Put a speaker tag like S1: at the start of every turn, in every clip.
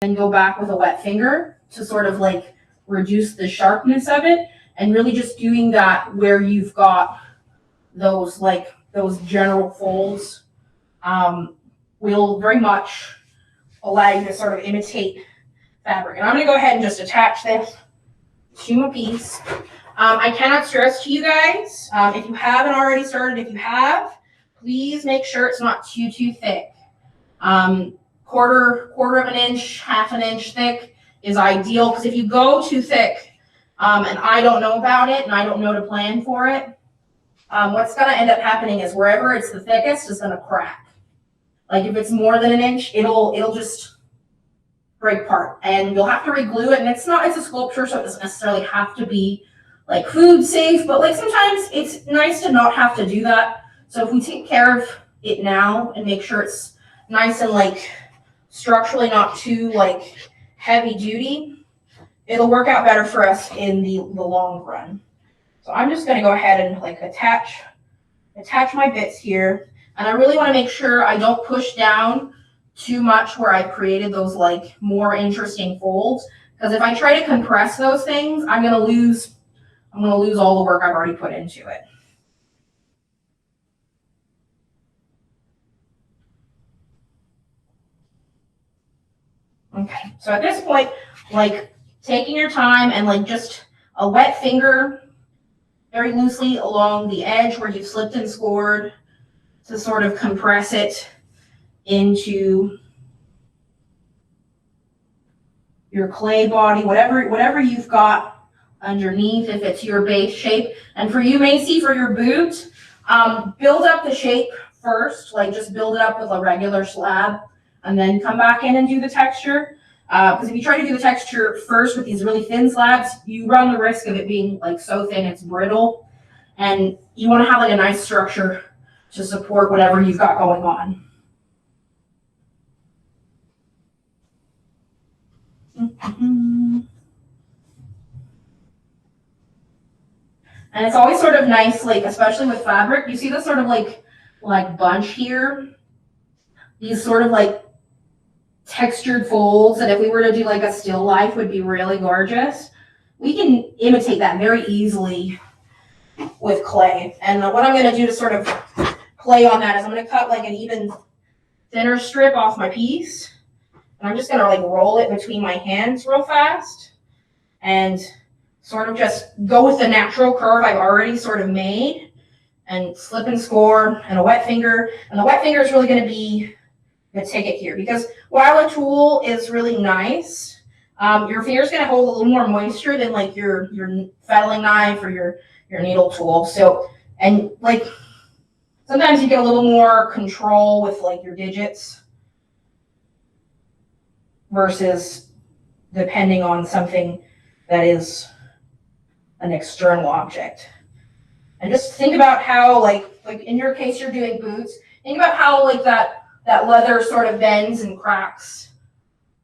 S1: then go back with a wet finger to sort of like reduce the sharpness of it, and really just doing that where you've got those general folds will very much allow you to sort of imitate fabric. And I'm going to go ahead and just attach this to my piece. I cannot stress to you guys, if you haven't already started, if you have, please make sure it's not too thick. Quarter of an inch, half an inch thick is ideal, because if you go too thick, and I don't know about it and I don't know to plan for it, what's going to end up happening is wherever it's the thickest is going to crack. Like if it's more than an inch, it'll just break apart, and you'll have to reglue it. And it's a sculpture, so it doesn't necessarily have to be like food safe, but like sometimes it's nice to not have to do that. So if we take care of it now and make sure it's nice and like structurally not too like heavy duty, it'll work out better for us in the long run. So I'm just going to go ahead and like attach my bits here, and I really want to make sure I don't push down too much where I've created those like more interesting folds, because if I try to compress those things, I'm going to lose all the work I've already put into it. Okay, so at this point, like taking your time and like just a wet finger very loosely along the edge where you've slipped and scored to sort of compress it into your clay body, whatever you've got underneath, if it's your base shape. And for you, Macy, for your boot, build up the shape first, like just build it up with a regular slab, and then come back in and do the texture. Because if you try to do the texture first with these really thin slabs, you run the risk of it being like so thin it's brittle, and you want to have like a nice structure to support whatever you've got going on. And it's always sort of nice, like especially with fabric, you see this sort of like bunch here, these sort of like textured folds that if we were to do like a still life would be really gorgeous. We can imitate that very easily with clay. And what I'm going to do to sort of play on that is I'm going to cut like an even thinner strip off my piece, and I'm just going to like roll it between my hands real fast and sort of just go with the natural curve I've already sort of made, and slip and score and a wet finger. And the wet finger is really going to be the ticket here, because while a tool is really nice, your finger's going to hold a little more moisture than like your fettling knife or your needle tool. So, and like sometimes you get a little more control with like your digits versus depending on something that is an external object. And just think about how like in your case you're doing boots, think about how like that leather sort of bends and cracks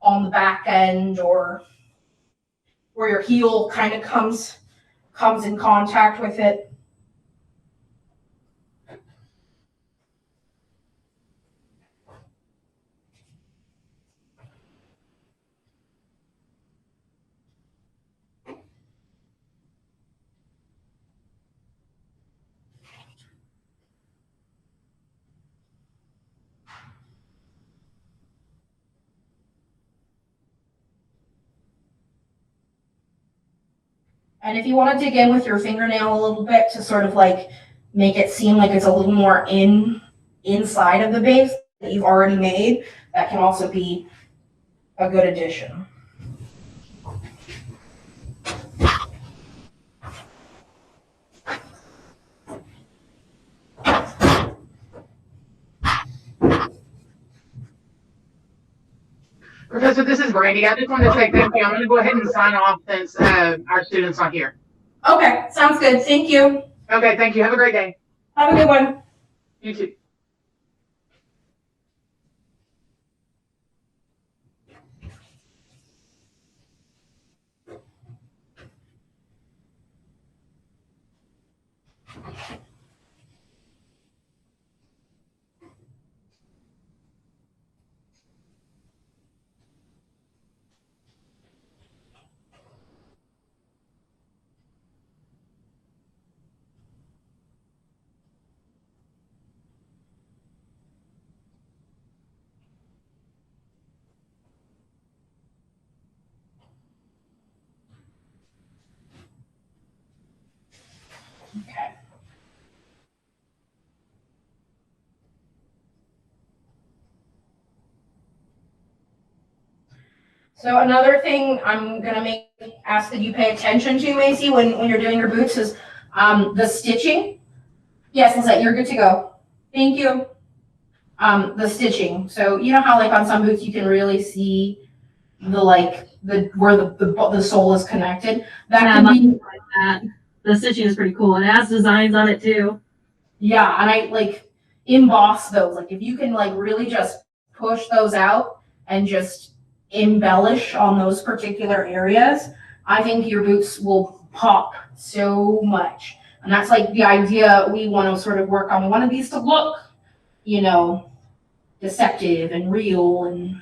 S1: on the back end, or where your heel kind of comes in contact with it. And if you want to dig in with your fingernail a little bit to sort of like make it seem like it's a little more inside of the base that you've already made, that can also be a good addition.
S2: Professor, this is Brandy. I just wanted to say thank you. I'm going to go ahead and sign off since our student's not here.
S1: Okay, sounds good. Thank you.
S2: Okay, thank you. Have a great day.
S1: Have a good one.
S2: You too.
S1: So another thing I'm gonna ask that you pay attention to, Macy, when you're doing your boots is, the stitching. Yes, Lizette, you're good to go. Thank you. The stitching. So you know how like on some boots you can really see where the sole is connected. That
S3: Yeah,
S1: can be,
S3: like that. The stitching is pretty cool. It has designs on it too.
S1: yeah, and I like emboss those. Like if you can like really just push those out and just embellish on those particular areas, I think your boots will pop so much. And that's like the idea we want to sort of work on. We wanted these to look, deceptive and real, and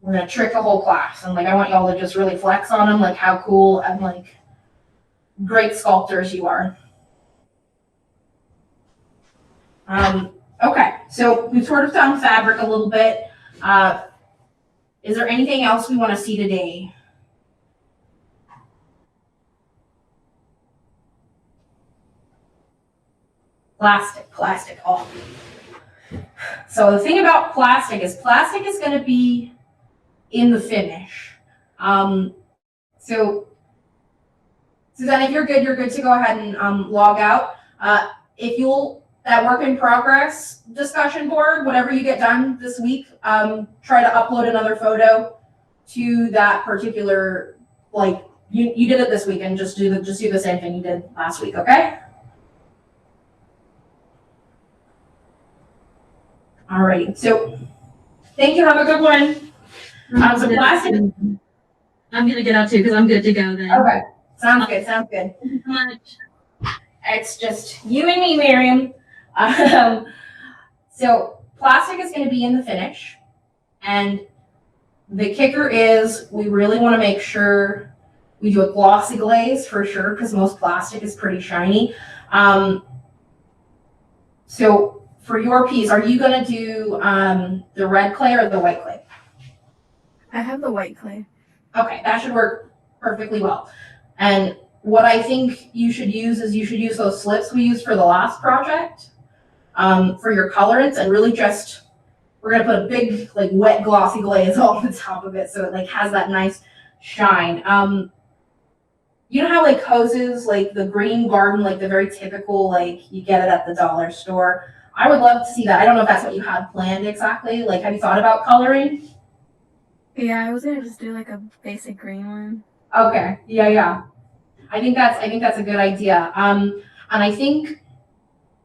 S1: we're gonna trick the whole class. And like I want y'all to just really flex on them, like how cool and like great sculptors you are. Okay, so we've sort of done fabric a little bit. Is there anything else we want to see today? Plastic. Oh. So the thing about plastic is going to be in the finish. So Suzanne, if you're good to go ahead and log out. If you'll, that work in progress discussion board, whatever you get done this week, try to upload another photo to that particular, like you did it this week, and just do the same thing you did last week, okay? All right, so thank you. Have a good one. So plastic.
S3: I'm gonna get out too because I'm good to go then.
S1: Okay, sounds good.
S3: Thank you so much.
S1: It's just you and me, Miriam. So plastic is going to be in the finish, and the kicker is we really want to make sure we do a glossy glaze for sure, because most plastic is pretty shiny. So for your piece, are you going to do the red clay or the white clay?
S4: I have the white clay.
S1: Okay, that should work perfectly well. And what I think you should use is those slips we used for the last project for your colorants, and really just, we're gonna put a big like wet glossy glaze on the top of it so it like has that nice shine. You know how like hoses, like the Green Garden, like the very typical, like you get it at the dollar store. I would love to see that. I don't know if that's what you had planned exactly. Like, have you thought about coloring?
S4: Yeah, I was gonna just do like a basic green one.
S1: Okay, yeah. I think that's a good idea. And I think,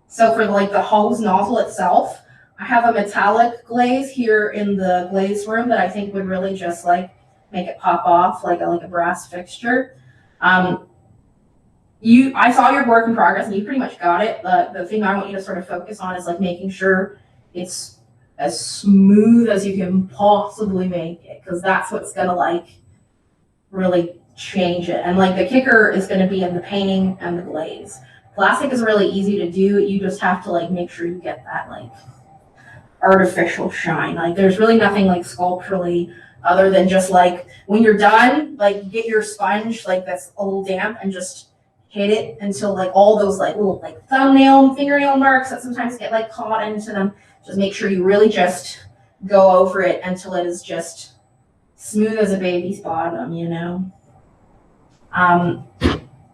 S1: so for like the hose nozzle itself, I have a metallic glaze here in the glaze room that I think would really just like make it pop off like a brass fixture. I saw your work in progress and you pretty much got it. The thing I want you to sort of focus on is like making sure it's as smooth as you can possibly make it, because that's what's gonna like really change it. And like the kicker is going to be in the painting and the glaze. Plastic is really easy to do. You just have to like make sure you get that like artificial shine. Like there's really nothing like sculpturally other than just like when you're done, like get your sponge like that's a little damp and just hit it until like all those like little like thumbnail and fingernail marks that sometimes get like caught into them. Just make sure you really just go over it until it is just smooth as a baby's bottom,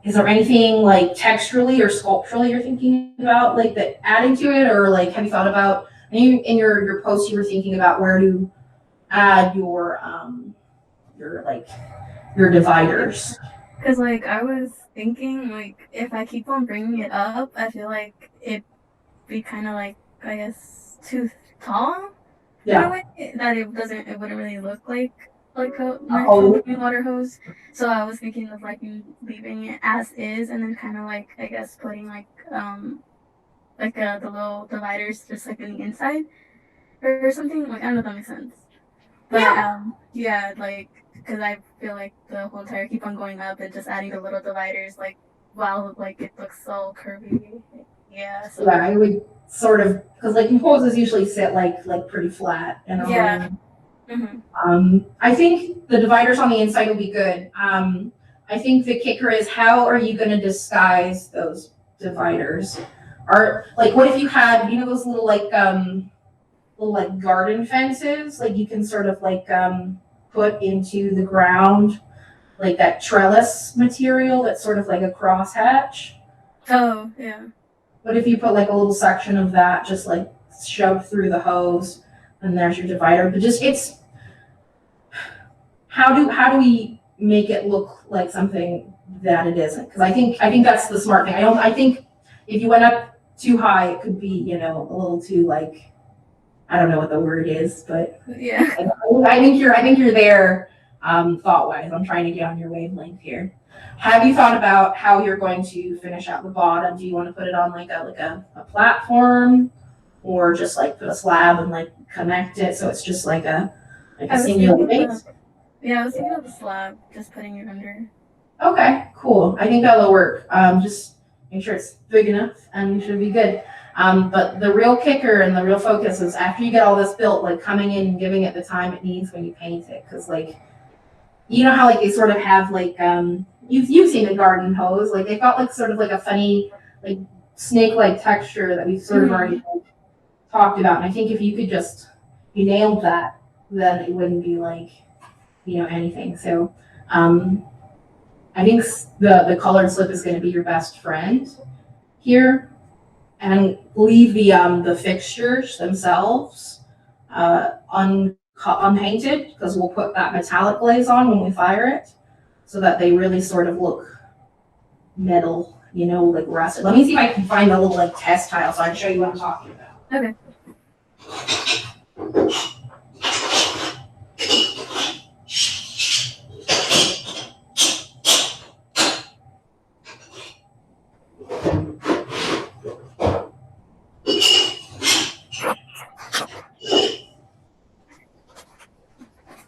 S1: Is there anything like texturally or sculpturally you're thinking about, like that adding to it, or like have you thought about? In your post, you were thinking about where to add your dividers.
S4: Cause like I was thinking like if I keep on bringing it up, I feel like it'd be kind of like, I guess, too tall.
S1: Yeah.
S4: In a way that it wouldn't really look like a
S1: hose.
S4: water hose. So I was thinking of like leaving it as is, and then kind of like, I guess, putting like the little dividers just like in the inside or something. Like I don't know if that makes sense. But yeah, like because I feel like the whole entire keep on going up and just adding the little dividers, like wow, like it looks so curvy. Yeah. So
S1: Yeah, I would sort of, because like hoses usually sit like pretty flat,
S4: Yeah.
S1: I think the dividers on the inside will be good. I think the kicker is, how are you going to disguise those dividers? Are like, what if you had, those little garden fences, like you can sort of like put put into the ground, like that trellis material that's sort of like a crosshatch.
S4: Oh, yeah.
S1: But if you put like a little section of that, just like shoved through the hose, and there's your divider. But just it's how do we make it look like something that it isn't? Because I think that's the smart thing. I think if you went up too high, it could be, you know, a little too like, I don't know what the word is, but
S4: Yeah.
S1: I think you're there thought wise. I'm trying to get on your wavelength here. Have you thought about how you're going to finish out the bottom? Do you want to put it on like a platform, or just like put a slab and like connect it so it's just like a singular base?
S4: Yeah, I was thinking of a slab, just putting it under.
S1: Okay, cool. I think that'll work. Just make sure it's big enough and you should be good. But the real kicker and the real focus is after you get all this built, like coming in and giving it the time it needs when you paint it. Cause like, you know how like they sort of have like, you've seen a garden hose, like they've got like sort of like a funny, like snake-like texture that we've sort of already like, talked about. And I think if you could you nailed that, then it wouldn't be like, you know, anything. So, I think the colored slip is going to be your best friend here, and leave the fixtures themselves unpainted, because we'll put that metallic glaze on when we fire it, so that they really sort of look metal, you know, like rusted. Let me see if I can find a little like test tile so I can show you what I'm talking about.
S4: Okay.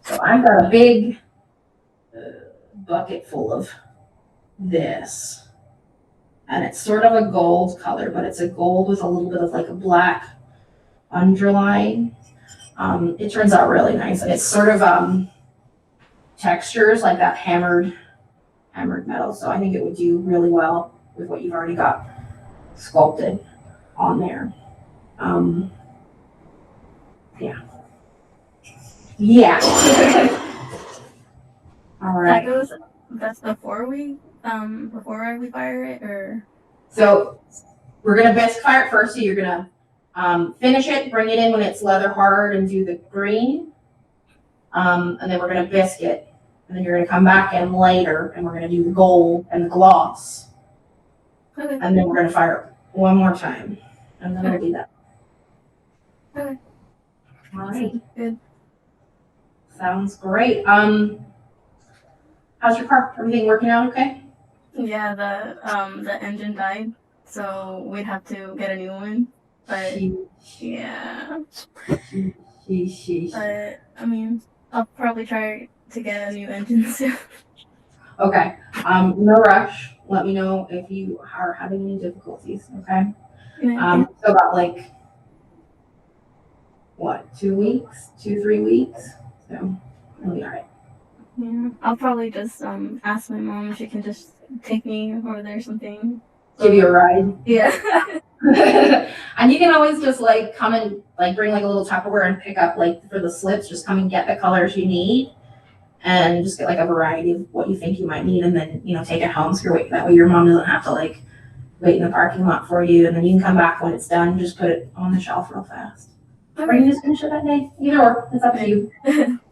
S1: So I've got a big bucket full of this, and it's sort of a gold color, but it's a gold with a little bit of like a black underline. It turns out really nice, and it's sort of textures like that hammered metal. So I think it would do really well with what you've already got sculpted on there. Yeah. All right.
S4: That's before we fire it, or?
S1: So we're gonna bisque fire it first. So you're gonna finish it, bring it in when it's leather hard, and do the green. And then we're gonna bisque it, and then you're gonna come back in later, and we're gonna do the gold and the gloss,
S4: Okay.
S1: and then we're gonna fire it one more time, and then we'll do that.
S4: Okay.
S1: All right.
S4: Good.
S1: Sounds great. How's your car? Everything working out okay?
S4: Yeah, the engine died, so we'd have to get a new one. But yeah, but I mean, I'll probably try to get a new engine soon.
S1: Okay. No rush. Let me know if you are having any difficulties. Okay.
S4: Yeah.
S1: So about like what, 2 weeks, 3 weeks. So it'll be all right.
S4: Yeah, I'll probably just ask my mom if she can just take me over there or something.
S1: Give you a ride.
S4: Yeah.
S1: And you can always just like come and like bring like a little Tupperware and pick up like for the slips, just come and get the colors you need and just get like a variety of what you think you might need, and then, you know, take it home. So that way your mom doesn't have to like wait in the parking lot for you, and then you can come back when it's done, just put it on the shelf real fast. Or you can just finish it that day. Either or, it's up to you.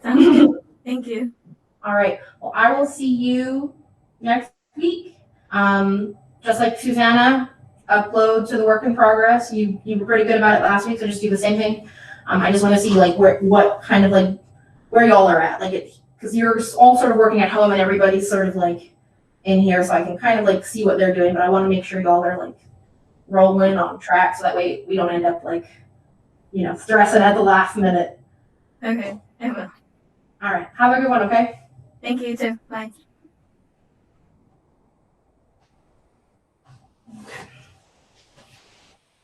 S4: Sounds good. Thank you.
S1: All right. Well, I will see you next week. Just like Susanna, upload to the work in progress. You were pretty good about it last week, so just do the same thing. I just want to see like what kind of like where y'all are at, like because you're all sort of working at home and everybody's sort of like in here, so I can kind of like see what they're doing. But I want to make sure y'all are like rolling on track, so that way we don't end up like, you know, stressing at the last minute.
S4: Okay, I will.
S1: All right. Have a good one. Okay.
S4: Thank you too. Bye.